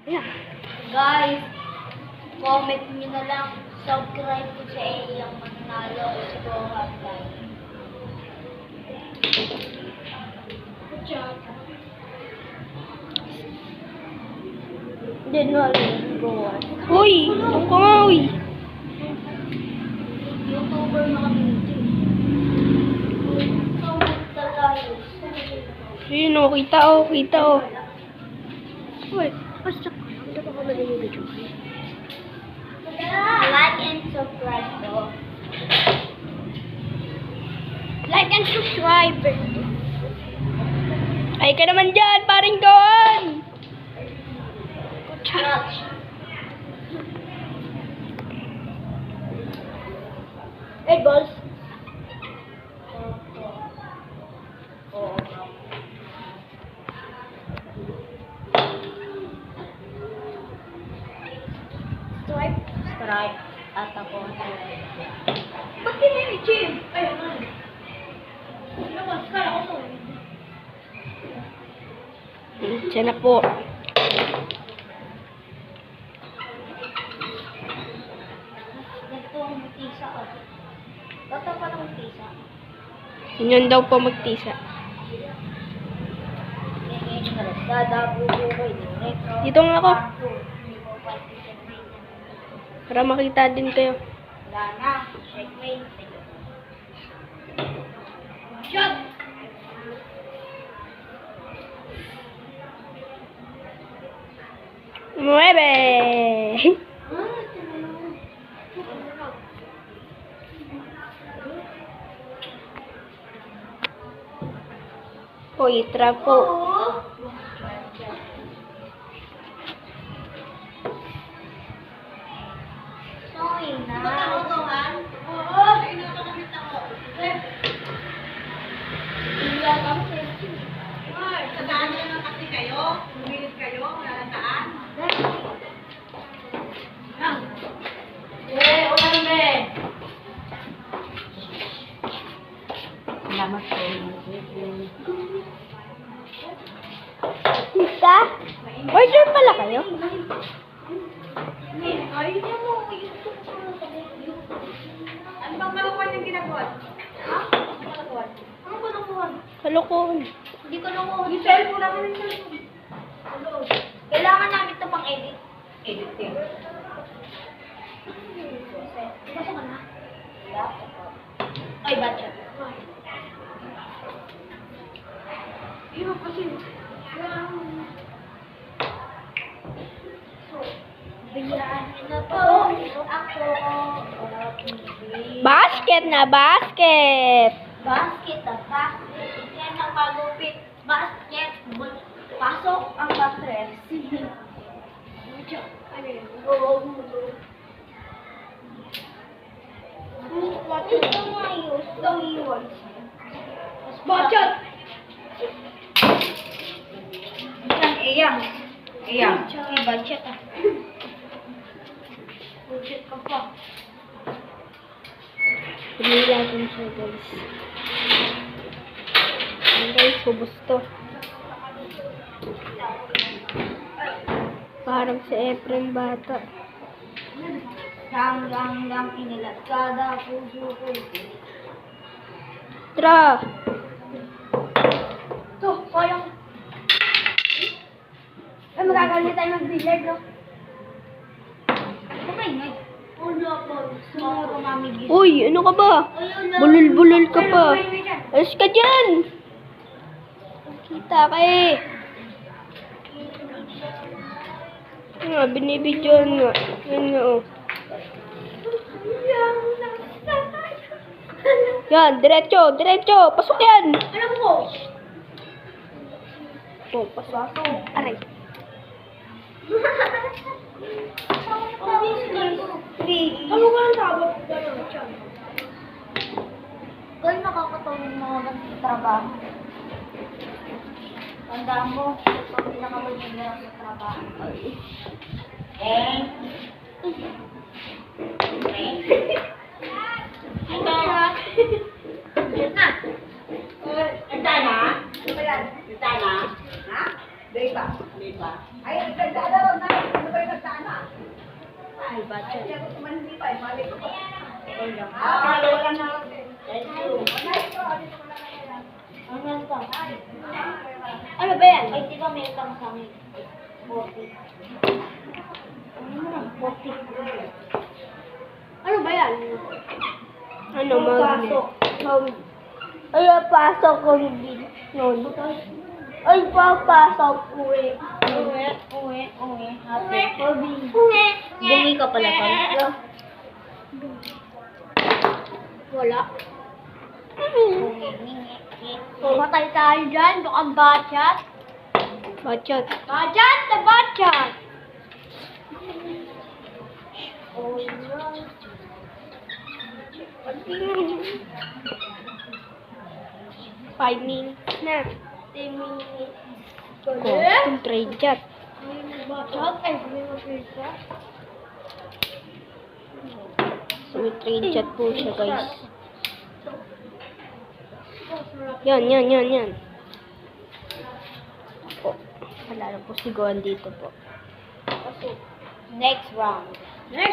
Yeah. Guys, comment nyo na lang. Subscribe ko sa ilang mananalo sa Gohan guys. Good job. Hindi na alam Gohan. Uy! Ang ka nga, uy! YouTuber na kami dito. So, tayo. Yun o, kita o, kita o. Uy, basta ka. Hindi pa ka mag-video. Like and subscribe to. Like and subscribe. Ay ka naman dyan, paring Gohan! Crouch. Hey, balls. Subscribe at ako. Ba't di na yung gym? Ay, ano? Labas, kala ko to. Diyan na po. Ganito ang mutisa ko. Bata pa lang mutisa. Yun daw po magtisa. Dito nga ako. Para makita din kayo. Wala na. Checkmate. Shot! Nueve! Hoy, trapo. Sorry na. Tandaan nyo na kasi kayo. Lumilit kayo. Wala na daan. Salamat po. Tita? Order pala kayo? Ano bang malukuan yung ginagawa? Ha? Malukuan? Ano malukuan? Kalokohan. Hindi ko lang Yung cellphone namin yung cellphone. Kailangan namin ito pang edit. Editing. Basta ka na? Ay, ba't siya? Iyo kasi. Bigyan niyo na po ako. Basket na basket! Basket na basket. Yan ang magupit. Basket. Pasok ang basket. Ano yun? Ito nga yun. Ito yun. Budget! Iyang. Iyang. May budget ah. Budget ka pa. Pumili natin siya, guys. Ayan, guys, hubos to. Parang si Efren bata. Gang inilat kada puso ko. Tra! Ito, kayang. Ay, magagawin tayo mag-billiard, no? Kumay nga. Ulo po. Siguro mamigis. Uy, ano ka ba? Bulol-bulol ka pa. Alas ka dyan! Kita ka eh. Nga, binibidyoan nga. Yan nga oh. Yan, diretso, diretso. Pasok yan. Alam ko. Oh, pasok. Aray. Ano ba ang tawag? Kung nakakatulong mga nagtatrabaho. Tandaan mo, pag pinakamaging na sa trabaho. Ay, nagdadalaw na. Bachat. Hindi pa, mali ko pa. Ano ba yan? Ay, di ba may utang sa amin? 40. Ano ba yan? Ano, Pasok. Ay, pasok ko din. Noon. Ay, papasok. Uwi. Uwi. Happy. Uwi. Bungi ka pala pa. Wala. Matay tayo dyan. Baka bachat. Bachat. Bachat na bachat. Oh, 5 minutes na. 10 minutes. Kung trade chat. Bachat? Ay, may mag-isa. So, may trade chat po siya, guys. Yan. Po. Wala lang po si Gohan dito po. Next round. Next